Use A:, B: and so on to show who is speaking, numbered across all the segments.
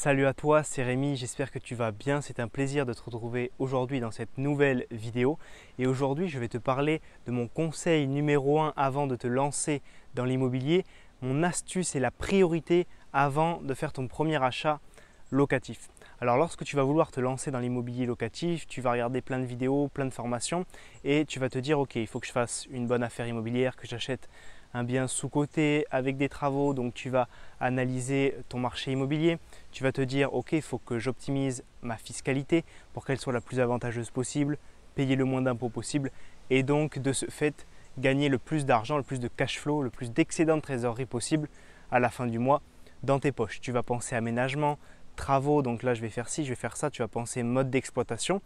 A: Salut à toi, c'est Rémi, j'espère que tu vas bien. C'est un plaisir de te retrouver aujourd'hui dans cette nouvelle vidéo. Et aujourd'hui, je vais te parler de mon conseil numéro 1 avant de te lancer dans l'immobilier. Mon astuce et la priorité avant de faire ton premier achat locatif. Alors lorsque tu vas vouloir te lancer dans l'immobilier locatif, tu vas regarder plein de vidéos, plein de formations et tu vas te dire ok, il faut que je fasse une bonne affaire immobilière, que j'achète un bien sous-coté avec des travaux. Donc tu vas analyser ton marché immobilier, tu vas te dire ok, il faut que j'optimise ma fiscalité pour qu'elle soit la plus avantageuse possible, payer le moins d'impôts possible et donc de ce fait gagner le plus d'argent, le plus de cash flow, le plus d'excédent de trésorerie possible à la fin du mois dans tes poches. Tu vas penser aménagement, travaux, donc là je vais faire ci, je vais faire ça, tu vas penser mode d'exploitation.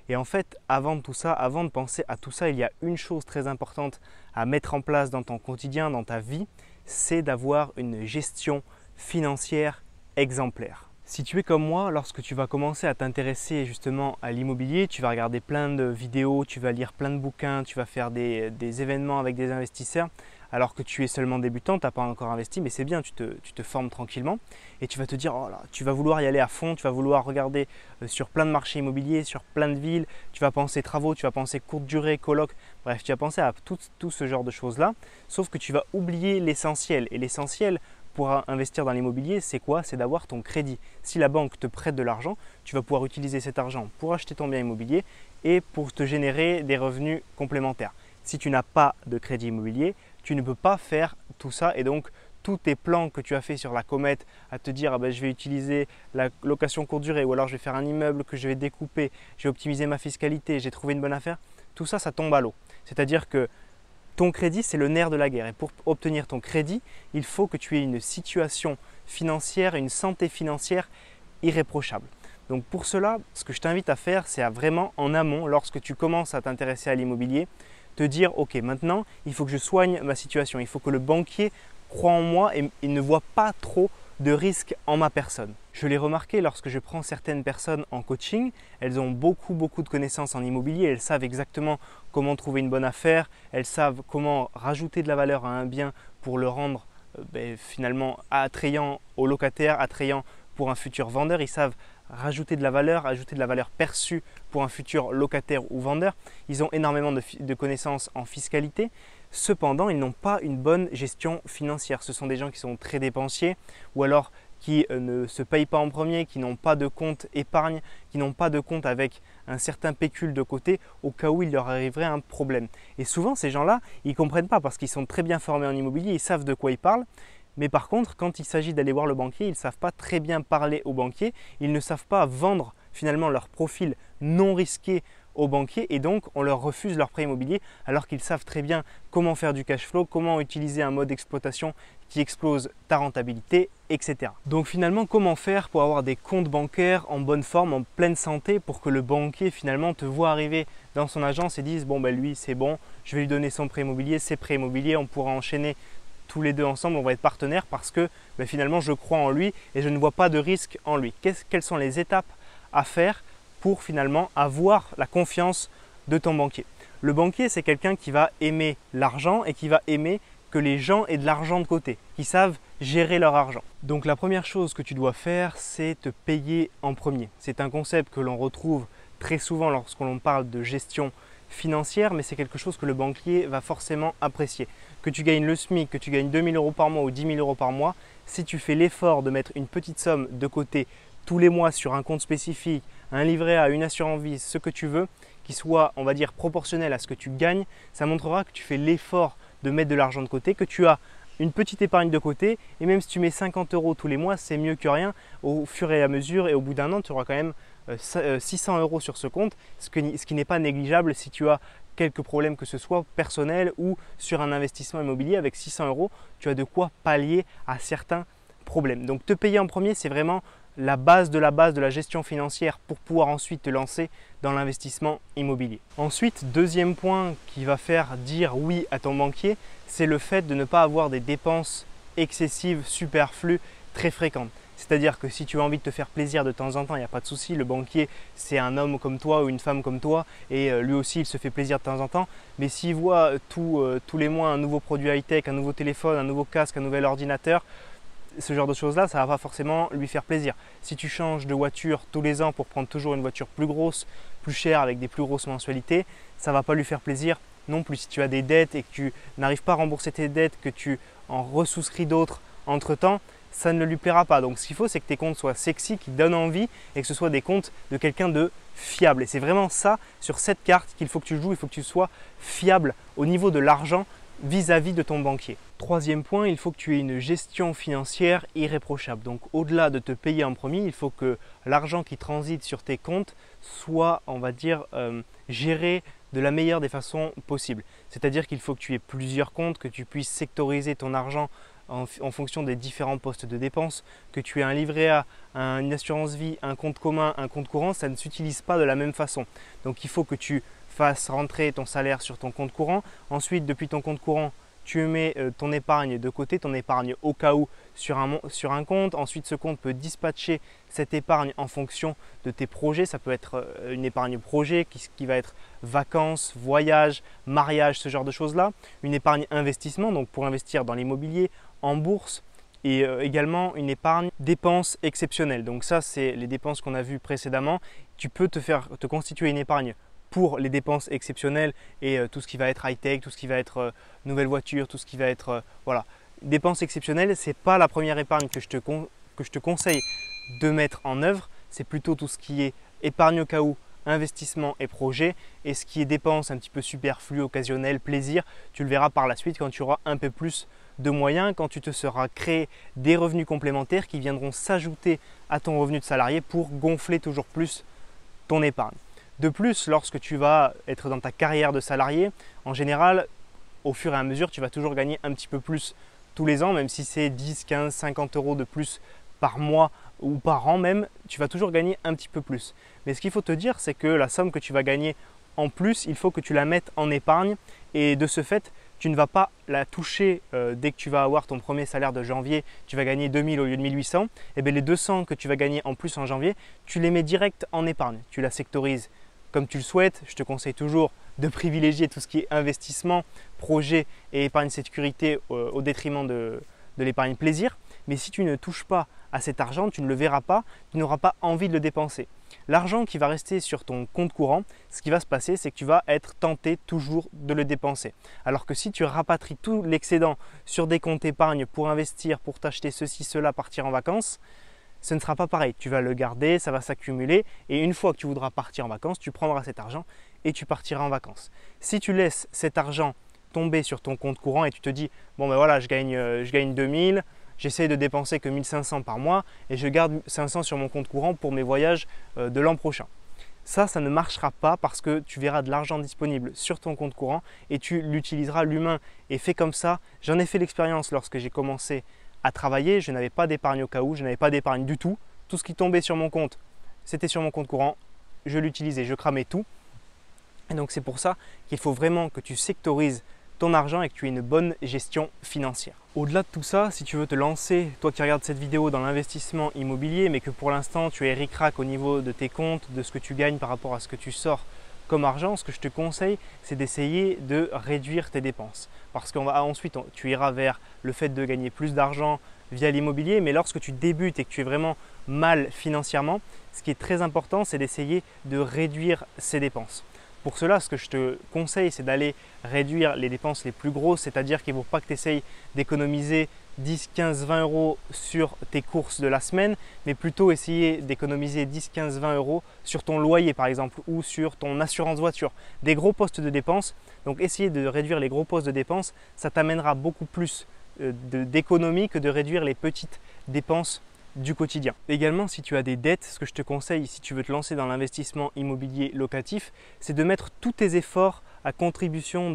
A: Et en fait, avant de tout ça, avant de penser à tout ça, il y a une chose très importante à mettre en place dans ton quotidien, dans ta vie, c'est d'avoir une gestion financière exemplaire. Si tu es comme moi, lorsque tu vas commencer à t'intéresser justement à l'immobilier, tu vas regarder plein de vidéos, tu vas lire plein de bouquins, tu vas faire des événements avec des investisseurs, alors que tu es seulement débutant, tu n'as pas encore investi, mais c'est bien, tu te formes tranquillement et tu vas te dire, oh là, tu vas vouloir y aller à fond, tu vas vouloir regarder sur plein de marchés immobiliers, sur plein de villes, tu vas penser travaux, tu vas penser courte durée, coloc, bref, tu vas penser à tout ce genre de choses-là, sauf que tu vas oublier l'essentiel. Et l'essentiel pour investir dans l'immobilier, c'est quoi? C'est d'avoir ton crédit. Si la banque te prête de l'argent, tu vas pouvoir utiliser cet argent pour acheter ton bien immobilier et pour te générer des revenus complémentaires. Si tu n'as pas de crédit immobilier, tu ne peux pas faire tout ça et donc tous tes plans que tu as fait sur la comète à te dire je vais utiliser la location courte durée ou alors je vais faire un immeuble que je vais découper, je vais optimiser ma fiscalité, j'ai trouvé une bonne affaire, tout ça, ça tombe à l'eau. C'est-à-dire que ton crédit, c'est le nerf de la guerre et pour obtenir ton crédit, il faut que tu aies une situation financière, une santé financière irréprochable. Donc pour cela, ce que je t'invite à faire, c'est à vraiment en amont, lorsque tu commences à t'intéresser à l'immobilier, te dire ok, maintenant il faut que je soigne ma situation, il faut que le banquier croit en moi et il ne voit pas trop de risques en ma personne. Je l'ai remarqué lorsque je prends certaines personnes en coaching, elles ont beaucoup de connaissances en immobilier, elles savent exactement comment trouver une bonne affaire, elles savent comment rajouter de la valeur à un bien pour le rendre finalement attrayant aux locataires, attrayant pour un futur vendeur. Ils savent rajouter de la valeur perçue pour un futur locataire ou vendeur. Ils ont énormément de connaissances en fiscalité. Cependant, ils n'ont pas une bonne gestion financière. Ce sont des gens qui sont très dépensiers ou alors qui ne se payent pas en premier, qui n'ont pas de compte épargne, qui n'ont pas de compte avec un certain pécule de côté au cas où il leur arriverait un problème. Et souvent, ces gens-là, ils ne comprennent pas parce qu'ils sont très bien formés en immobilier, ils savent de quoi ils parlent. Mais par contre, quand il s'agit d'aller voir le banquier, ils ne savent pas très bien parler au banquier, ils ne savent pas vendre finalement leur profil non risqué au banquier et donc on leur refuse leur prêt immobilier alors qu'ils savent très bien comment faire du cash flow, comment utiliser un mode d'exploitation qui explose ta rentabilité, etc. Donc finalement, comment faire pour avoir des comptes bancaires en bonne forme, en pleine santé pour que le banquier finalement te voit arriver dans son agence et dise bon lui c'est bon, je vais lui donner son prêt immobilier, ses prêts immobiliers, on pourra enchaîner tous les deux ensemble, on va être partenaires parce que finalement je crois en lui et je ne vois pas de risque en lui. Quelles sont les étapes à faire pour finalement avoir la confiance de ton banquier? Le banquier, c'est quelqu'un qui va aimer l'argent et qui va aimer que les gens aient de l'argent de côté, qui savent gérer leur argent. Donc la première chose que tu dois faire, c'est te payer en premier. C'est un concept que l'on retrouve très souvent lorsqu'on parle de gestion financière, mais c'est quelque chose que le banquier va forcément apprécier. Que tu gagnes le SMIC, que tu gagnes 2 000 € par mois ou 10 000 € par mois, si tu fais l'effort de mettre une petite somme de côté tous les mois sur un compte spécifique, un livret A, une assurance vie, ce que tu veux, qui soit, on va dire, proportionnel à ce que tu gagnes, ça montrera que tu fais l'effort de mettre de l'argent de côté, que tu as une petite épargne de côté et même si tu mets 50 € tous les mois, c'est mieux que rien. Au fur et à mesure et au bout d'un an, tu auras quand même 600 € sur ce compte, ce qui n'est pas négligeable si tu as quelques problèmes que ce soit personnels ou sur un investissement immobilier. Avec 600 €, tu as de quoi pallier à certains problèmes. Donc te payer en premier, c'est vraiment la base de la gestion financière pour pouvoir ensuite te lancer dans l'investissement immobilier. Ensuite, deuxième point qui va faire dire oui à ton banquier, c'est le fait de ne pas avoir des dépenses excessives, superflues, très fréquentes. C'est-à-dire que si tu as envie de te faire plaisir de temps en temps, il n'y a pas de souci. Le banquier, c'est un homme comme toi ou une femme comme toi et lui aussi, il se fait plaisir de temps en temps. Mais s'il voit tous les mois un nouveau produit high-tech, un nouveau téléphone, un nouveau casque, un nouvel ordinateur, ce genre de choses-là, ça ne va pas forcément lui faire plaisir. Si tu changes de voiture tous les ans pour prendre toujours une voiture plus grosse, plus chère, avec des plus grosses mensualités, ça ne va pas lui faire plaisir non plus. Si tu as des dettes et que tu n'arrives pas à rembourser tes dettes, que tu en ressouscris d'autres entre-temps, ça ne lui plaira pas. Donc ce qu'il faut, c'est que tes comptes soient sexy, qui donnent envie et que ce soit des comptes de quelqu'un de fiable. Et c'est vraiment ça, sur cette carte, qu'il faut que tu joues. Il faut que tu sois fiable au niveau de l'argent vis-à-vis de ton banquier. Troisième point, il faut que tu aies une gestion financière irréprochable. Donc au-delà de te payer en premier, il faut que l'argent qui transite sur tes comptes soit, on va dire, géré de la meilleure des façons possibles. C'est-à-dire qu'il faut que tu aies plusieurs comptes, que tu puisses sectoriser ton argent en fonction des différents postes de dépenses, que tu aies un livret A, une assurance vie, un compte commun, un compte courant, ça ne s'utilise pas de la même façon. Donc il faut que tu fasses rentrer ton salaire sur ton compte courant. Ensuite, depuis ton compte courant, tu mets ton épargne de côté, ton épargne au cas où sur un compte. Ensuite, ce compte peut dispatcher cette épargne en fonction de tes projets. Ça peut être une épargne projet qui va être vacances, voyages, mariage, ce genre de choses-là. Une épargne investissement, donc pour investir dans l'immobilier, en bourse. Et également une épargne dépenses exceptionnelles. Donc ça, c'est les dépenses qu'on a vues précédemment. Tu peux te constituer une épargne pour les dépenses exceptionnelles et tout ce qui va être high-tech, tout ce qui va être nouvelle voiture, tout ce qui va être voilà. Dépenses exceptionnelles, ce n'est pas la première épargne que je te conseille de mettre en œuvre. C'est plutôt tout ce qui est épargne au cas où, investissement et projet. Et ce qui est dépenses un petit peu superflues, occasionnelles, plaisir, tu le verras par la suite quand tu auras un peu plus de moyens, quand tu te seras créé des revenus complémentaires qui viendront s'ajouter à ton revenu de salarié pour gonfler toujours plus ton épargne. De plus, lorsque tu vas être dans ta carrière de salarié, en général, au fur et à mesure, tu vas toujours gagner un petit peu plus tous les ans, même si c'est 10, 15, 50 euros de plus par mois ou par an même, tu vas toujours gagner un petit peu plus. Mais ce qu'il faut te dire, c'est que la somme que tu vas gagner en plus, il faut que tu la mettes en épargne et de ce fait, tu ne vas pas la toucher dès que tu vas avoir ton premier salaire de janvier, tu vas gagner 2000 au lieu de 1800, et bien les 200 que tu vas gagner en plus en janvier, tu les mets direct en épargne. Tu la sectorises comme tu le souhaites. Je te conseille toujours de privilégier tout ce qui est investissement, projet et épargne sécurité au détriment de l'épargne plaisir. Mais si tu ne touches pas à cet argent, tu ne le verras pas, tu n'auras pas envie de le dépenser. L'argent qui va rester sur ton compte courant, ce qui va se passer, c'est que tu vas être tenté toujours de le dépenser. Alors que si tu rapatries tout l'excédent sur des comptes épargne pour investir, pour t'acheter ceci, cela, partir en vacances, ce ne sera pas pareil. Tu vas le garder, ça va s'accumuler et une fois que tu voudras partir en vacances, tu prendras cet argent et tu partiras en vacances. Si tu laisses cet argent tomber sur ton compte courant et tu te dis « bon ben voilà, je gagne 2000, j'essaie de dépenser que 1500 par mois et je garde 500 sur mon compte courant pour mes voyages de l'an prochain ». Ça ne marchera pas parce que tu verras de l'argent disponible sur ton compte courant et tu l'utiliseras. L'humain est fait comme ça. J'en ai fait l'expérience lorsque j'ai commencé à travailler. Je n'avais pas d'épargne au cas où, je n'avais pas d'épargne du tout. Tout ce qui tombait sur mon compte, c'était sur mon compte courant. Je l'utilisais, je cramais tout. Et donc c'est pour ça qu'il faut vraiment que tu sectorises ton argent et que tu aies une bonne gestion financière. Au-delà de tout ça, si tu veux te lancer, toi qui regardes cette vidéo, dans l'investissement immobilier, mais que pour l'instant tu es ric-rac au niveau de tes comptes, de ce que tu gagnes par rapport à ce que tu sors comme argent, ce que je te conseille, c'est d'essayer de réduire tes dépenses. Parce qu'ensuite, tu iras vers le fait de gagner plus d'argent via l'immobilier, mais lorsque tu débutes et que tu es vraiment mal financièrement, ce qui est très important, c'est d'essayer de réduire ces dépenses. Pour cela, ce que je te conseille, c'est d'aller réduire les dépenses les plus grosses, c'est-à-dire qu'il ne faut pas que tu essayes d'économiser 10, 15, 20 euros sur tes courses de la semaine, mais plutôt essayer d'économiser 10, 15, 20 euros sur ton loyer par exemple ou sur ton assurance voiture. Des gros postes de dépenses, donc essayer de réduire les gros postes de dépenses, ça t'amènera beaucoup plus d'économie que de réduire les petites dépenses du quotidien. Également, si tu as des dettes, ce que je te conseille si tu veux te lancer dans l'investissement immobilier locatif, c'est de mettre tous tes efforts à contribution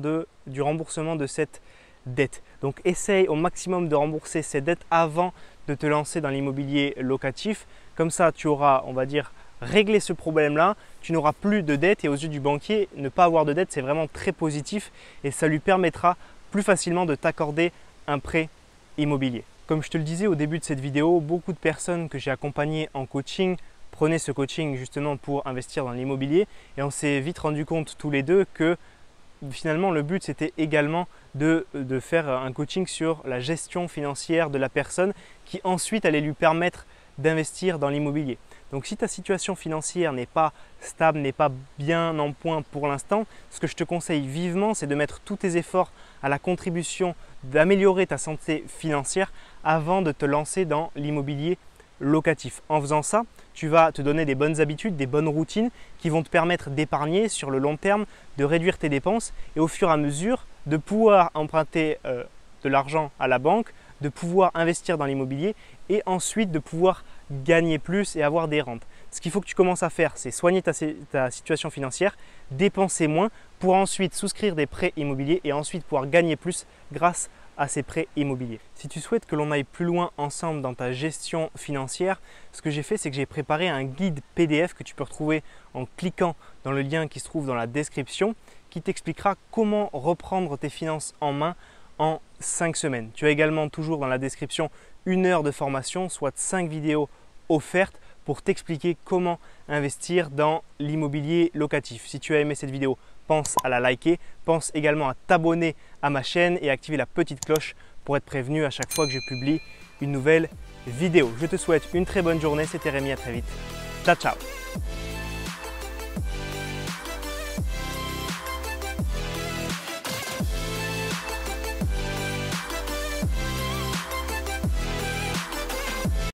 A: du remboursement de cette dette. Donc essaye au maximum de rembourser ces dettes avant de te lancer dans l'immobilier locatif. Comme ça, tu auras, on va dire, réglé ce problème-là, tu n'auras plus de dettes et aux yeux du banquier, ne pas avoir de dette, c'est vraiment très positif et ça lui permettra plus facilement de t'accorder un prêt immobilier. Comme je te le disais au début de cette vidéo, beaucoup de personnes que j'ai accompagnées en coaching prenaient ce coaching justement pour investir dans l'immobilier et on s'est vite rendu compte tous les deux que finalement, le but, c'était également de faire un coaching sur la gestion financière de la personne qui ensuite allait lui permettre d'investir dans l'immobilier. Donc si ta situation financière n'est pas stable, n'est pas bien en point pour l'instant, ce que je te conseille vivement, c'est de mettre tous tes efforts à la contribution d'améliorer ta santé financière avant de te lancer dans l'immobilier locatif. En faisant ça, tu vas te donner des bonnes habitudes, des bonnes routines qui vont te permettre d'épargner sur le long terme, de réduire tes dépenses et au fur et à mesure de pouvoir emprunter de l'argent à la banque, de pouvoir investir dans l'immobilier et ensuite de pouvoir gagner plus et avoir des rentes. Ce qu'il faut que tu commences à faire, c'est soigner ta situation financière, dépenser moins pour ensuite souscrire des prêts immobiliers et ensuite pouvoir gagner plus grâce à ces prêts immobiliers. Si tu souhaites que l'on aille plus loin ensemble dans ta gestion financière, ce que j'ai fait, c'est que j'ai préparé un guide PDF que tu peux retrouver en cliquant dans le lien qui se trouve dans la description qui t'expliquera comment reprendre tes finances en main en 5 semaines. Tu as également toujours dans la description 1 heure de formation, soit 5 vidéos offertes pour t'expliquer comment investir dans l'immobilier locatif. Si tu as aimé cette vidéo, pense à la liker, pense également à t'abonner à ma chaîne et à activer la petite cloche pour être prévenu à chaque fois que je publie une nouvelle vidéo. Je te souhaite une très bonne journée, c'était Rémi, à très vite. Ciao, ciao!